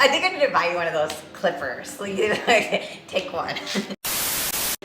I think I need to buy you one of those clippers. Like, take one.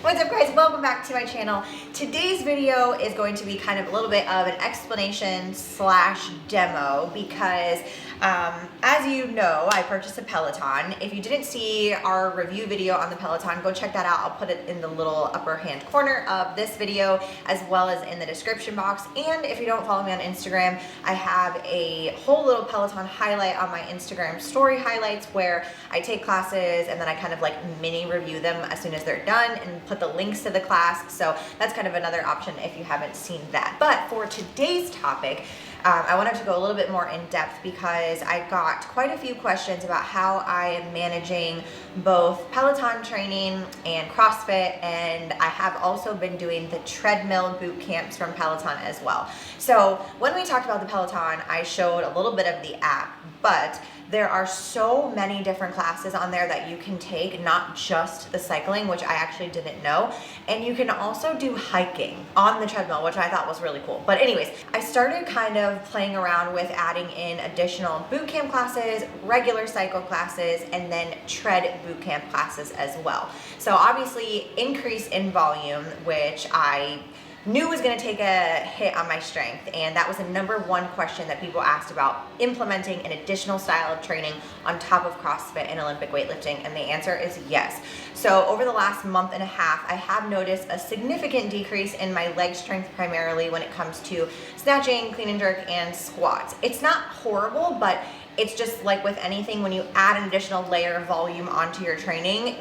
What's up, guys? Welcome back to my channel. Today's video is going to be kind of a little bit of an explanation slash demo because as you know, I purchased a Peloton. If you didn't see our review video on the Peloton, go check that out. I'll put it in the little upper hand corner of this video as well as in the description box. And if you don't follow me on Instagram, I have a whole little Peloton highlight on my Instagram story highlights where I take classes and then I kind of like mini review them as soon as they're done and put the links to the class. So that's kind of another option if you haven't seen that. But for today's topic, I wanted to go a little bit more in depth because I got quite a few questions about how I am managing both Peloton training and CrossFit, and I have also been doing the treadmill boot camps from Peloton as well. So when we talked about the Peloton, I showed a little bit of the app, but there are so many different classes on there that you can take, not just the cycling, which I actually didn't know. And you can also do hiking on the treadmill, which I thought was really cool. But anyways, I started kind of playing around with adding in additional boot camp classes, regular cycle classes, and then tread boot camp classes as well. So obviously increase in volume, which I knew was going to take a hit on my strength, and that was the number one question that people asked about implementing an additional style of training on top of CrossFit and Olympic weightlifting, and the answer is yes. So over the last month and a half, I have noticed a significant decrease in my leg strength, primarily when it comes to snatching, clean and jerk, and squats. It's not horrible, but it's just like with anything, when you add an additional layer of volume onto your training,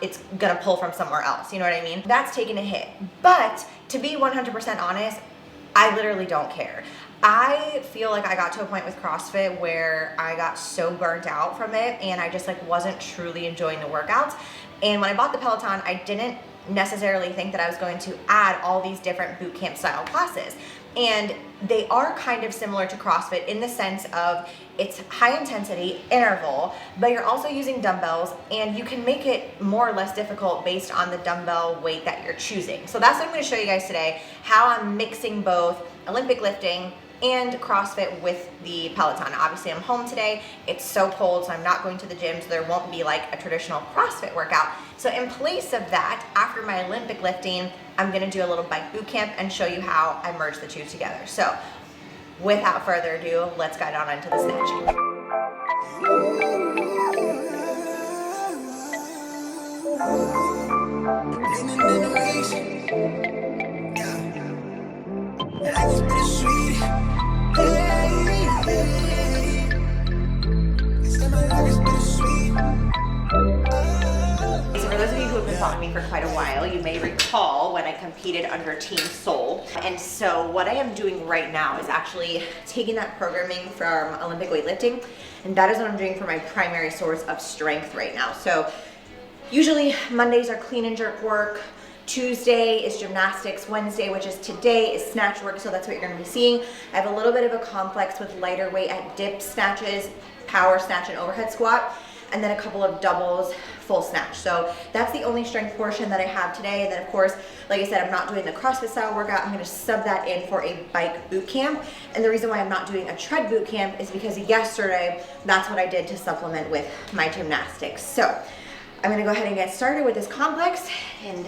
it's gonna pull from somewhere else, you know what I mean? That's taken a hit. But to be 100% honest, I literally don't care. I feel like I got to a point with CrossFit where I got so burnt out from it and I just like wasn't truly enjoying the workouts. And when I bought the Peloton, I didn't necessarily think that I was going to add all these different boot camp style classes. And they are kind of similar to CrossFit in the sense of it's high intensity interval, but you're also using dumbbells and you can make it more or less difficult based on the dumbbell weight that you're choosing. So that's what I'm going to show you guys today, how I'm mixing both Olympic lifting and CrossFit with the Peloton. Obviously I'm home today, it's so cold, so I'm not going to the gym, so there won't be like a traditional CrossFit workout. So in place of that, after my Olympic lifting, I'm gonna do a little bike boot camp and show you how I merge the two together. So without further ado, let's get on into the snatching. So for those of you who have been following me for quite a while, you may recall when I competed under Team Soul. And so what I am doing right now is actually taking that programming from Olympic weightlifting, and that is what I'm doing for my primary source of strength right now. So usually Mondays are clean and jerk work, Tuesday is gymnastics, Wednesday, which is today, is snatch work, so that's what you're gonna be seeing. I have a little bit of a complex with lighter weight at dip snatches, power snatch, and overhead squat, and then a couple of doubles, full snatch. So that's the only strength portion that I have today. And then of course, like I said, I'm not doing the CrossFit style workout. I'm gonna sub that in for a bike boot camp. And the reason why I'm not doing a tread boot camp is because yesterday, that's what I did to supplement with my gymnastics. So I'm gonna go ahead and get started with this complex and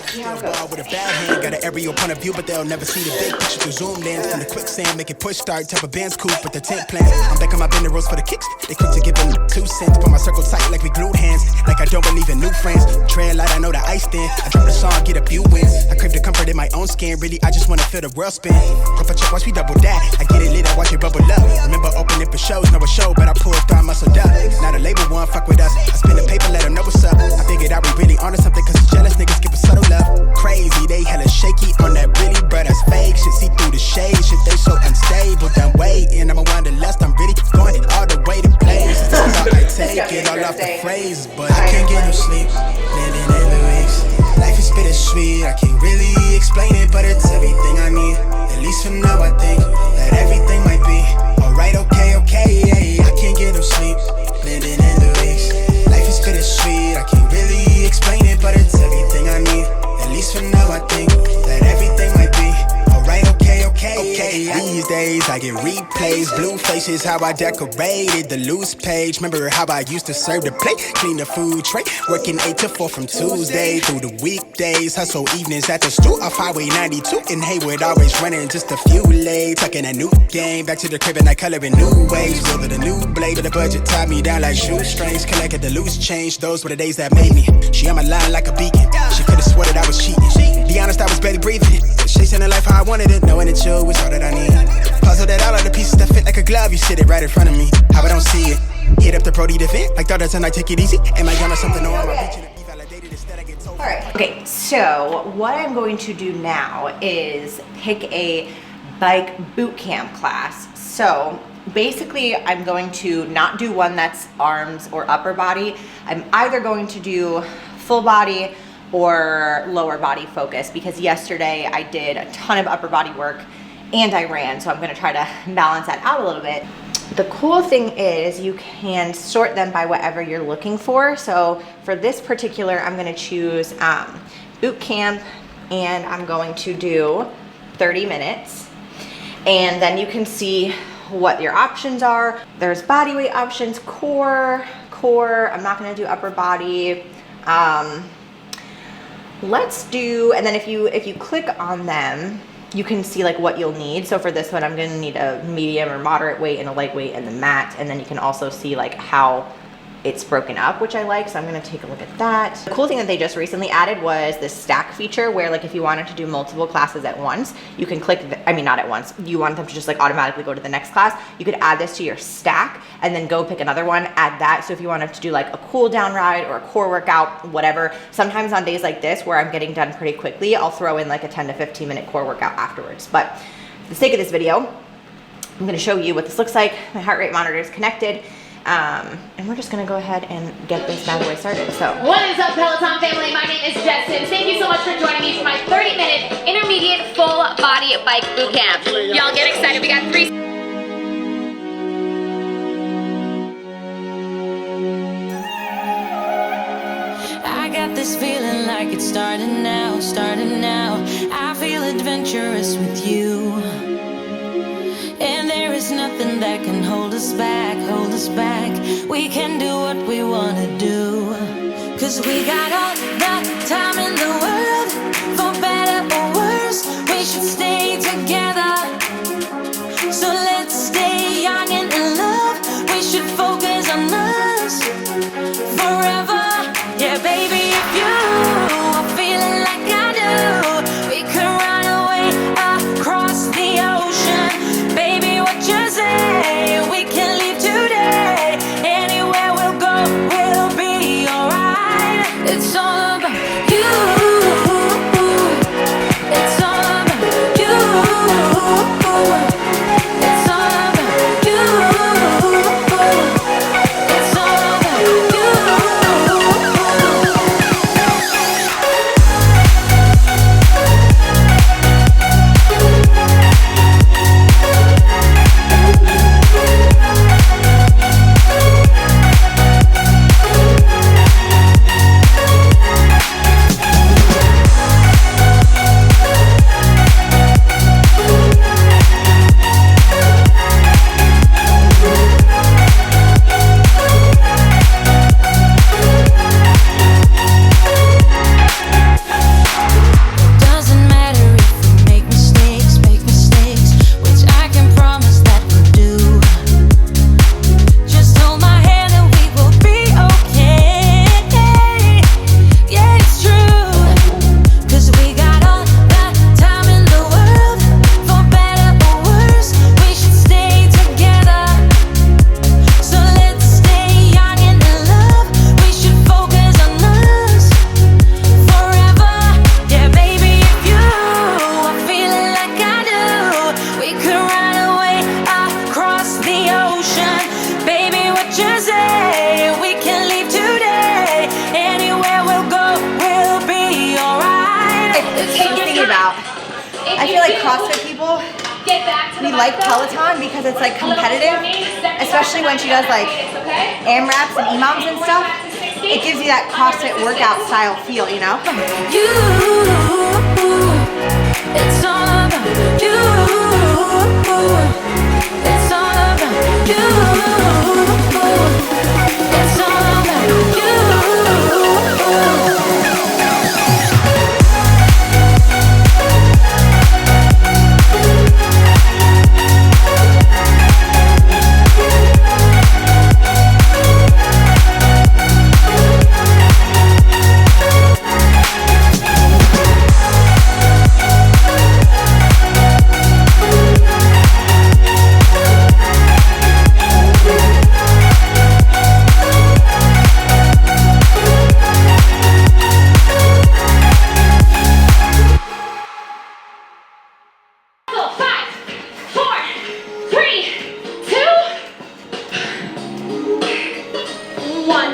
see how it goes. With a bad hand, got an aerial point of view, but they'll never see the big picture through zoom lens. From the quicksand, make it push start, type of band's cool, but the tent plans. I'm back on my bender rolls for the kicks. They quick to give them 2 cents. Put my circle tight like we glued hands. Like I don't believe in new friends. Trail light, I know the ice thin. I drop the song, get a few wins. I crave the comfort in my own skin. Really, I just wanna feel the world spin. Rough a check, watch me double that. I get it lit, I watch it bubble up. Remember opening for shows, no a show, but I pulled through, I muscled up. Not a label one, fuck with us. I spin the paper, let them know what's up. I figured out we really onto something, cause the jealous niggas give a subtle love. Crazy, they hella shaky on that really, but that's fake. Shit, see through the shade, shit, they so unstable. Done waiting, I'm a wanderlust, I'm really going all the way to place. I take it all off the phrases, but I can't get no sleep. Living in the weeks, life is bittersweet. I can't really explain it, but it's everything I need. At least for now, I think that everything might be alright, okay, yeah. I can't get no sleep. Living in the weeks, life is bittersweet. I can't really explain it, but it's everything I need. At least for now, I think that everything might be alright, okay. These days I get replays, blue face dishes, how I decorated the loose page. Remember how I used to serve the plate, clean the food tray. Working 8 to 4 from Tuesday through the weekdays. Hustle evenings at the stool off Highway 92 in Haywood. Always running just a few late. Tucking a new game, back to the crib and I color in new ways. Wielded a new blade, but the budget tied me down like shoestrings. Collected the loose change, those were the days that made me. She on my line like a beacon. She could've swore that I was cheating. Be honest, I was barely breathing. Chasing the life how I wanted it, knowing that you was all that I need. Puzzle that all of the pieces that fit like a glove. You sit it right in front of me. How I don't see it. Hit up the Brody to vent. Like thought that tonight, take it easy. Am I gonna something? No, I'm reaching it. Be validated instead I get told. All right. Okay, so what I'm going to do now is pick a bike boot camp class. So basically I'm going to not do one that's arms or upper body. I'm either going to do full body or lower body focus, because yesterday I did a ton of upper body work and I ran, so I'm gonna try to balance that out a little bit. The cool thing is you can sort them by whatever you're looking for. So for this particular, I'm gonna choose boot camp, and I'm going to do 30 minutes. And then you can see what your options are. There's body weight options, core. I'm not gonna do upper body. Let's do, and then if you click on them, you can see like what you'll need. So for this one, I'm gonna need a medium or moderate weight and a lightweight and the mat. And then you can also see like how it's broken up, which I like. So I'm gonna take a look at that. The cool thing that they just recently added was this stack feature where like if you wanted to do multiple classes at once, you can click, not at once, you want them to just like automatically go to the next class. You could add this to your stack and then go pick another one, add that. So if you wanted to do like a cool down ride or a core workout, whatever, sometimes on days like this where I'm getting done pretty quickly, I'll throw in like a 10 to 15 minute core workout afterwards. But for the sake of this video, I'm gonna show you what this looks like. My heart rate monitor is connected. And we're just gonna go ahead and get this bad boy started. So, what is up, Peloton family? My name is Justin. Thank you so much for joining me for my 30-minute intermediate full body bike boot camp. Y'all get excited. We got 3. I got this feeling like it's starting now, starting now. I feel adventurous with you. And there is nothing that can hold us back, hold us back. We can do what we wanna do. Cause we got all the time in the world. For better or worse, we should stay together. So let's stay young and in love. We should focus on us forever. Yeah, baby, if you are feeling like I do, we could run away across the ocean. Baby, what you say? We can leave today. Anywhere we'll go, we'll be alright. It's all about you. It's all about you. It's all about you. It's all about you. Doesn't matter if we make mistakes, which I can promise that we'll do. Just hold my hand and we will be okay. Yeah, it's true. Cause we got all the time in the world. For better or worse, we should stay together. So let's stay young and in love. We should focus on us forever. Yeah, baby, if you are feeling like I do, we could run away across the ocean. Baby, what you say? We can leave today. Anywhere we'll go, we'll be alright. I was thinking about, I feel like CrossFit people, we like Peloton because it's like competitive, especially when she does like AMRAPs and EMOMs and stuff. It gives you that CrossFit workout style feel, you know? You, it's all about you. It's all about It's all about you. So 5, 4, 3, 2, 1.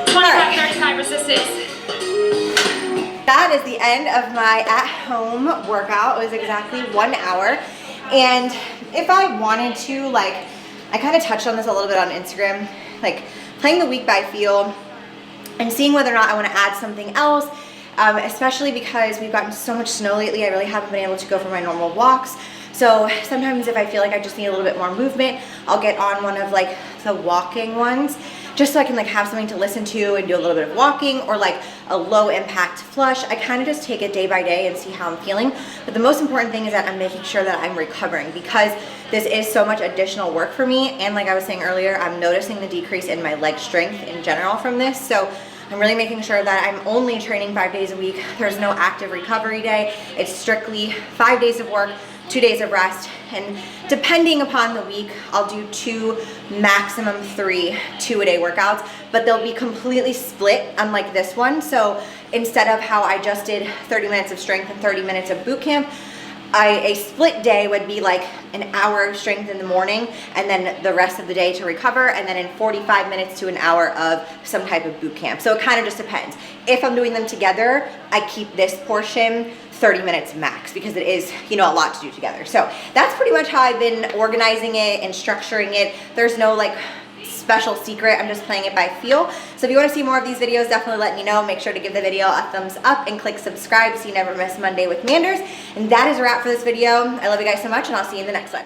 25, 35 resistance. That is the end of my at-home workout. It was exactly 1 hour. And if I wanted to, like, I kind of touched on this a little bit on Instagram, like playing the week by feel and seeing whether or not I want to add something else, especially because we've gotten so much snow lately. I really haven't been able to go for my normal walks. So sometimes if I feel like I just need a little bit more movement, I'll get on one of like the walking ones, just so I can like have something to listen to and do a little bit of walking, or like a low impact flush. I kind of just take it day by day and see how I'm feeling. But the most important thing is that I'm making sure that I'm recovering, because this is so much additional work for me. And like I was saying earlier, I'm noticing the decrease in my leg strength in general from this. So I'm really making sure that I'm only training 5 days a week. There's no active recovery day. It's strictly 5 days of work, 2 days of rest, and depending upon the week, I'll do 2, maximum 3 2-a-day workouts, but they'll be completely split, unlike this one. So instead of how I just did 30 minutes of strength and 30 minutes of boot camp, a split day would be like an hour of strength in the morning and then the rest of the day to recover, and then in 45 minutes to an hour of some type of boot camp. So it kind of just depends. If I'm doing them together, I keep this portion 30 minutes max, because it is, you know, a lot to do together. So that's pretty much how I've been organizing it and structuring it. There's no like special secret. I'm just playing it by feel. So if you want to see more of these videos, definitely let me know. Make sure to give the video a thumbs up and click subscribe so you never miss Monday with Manders. And that is a wrap for this video. I love you guys so much, and I'll see you in the next one.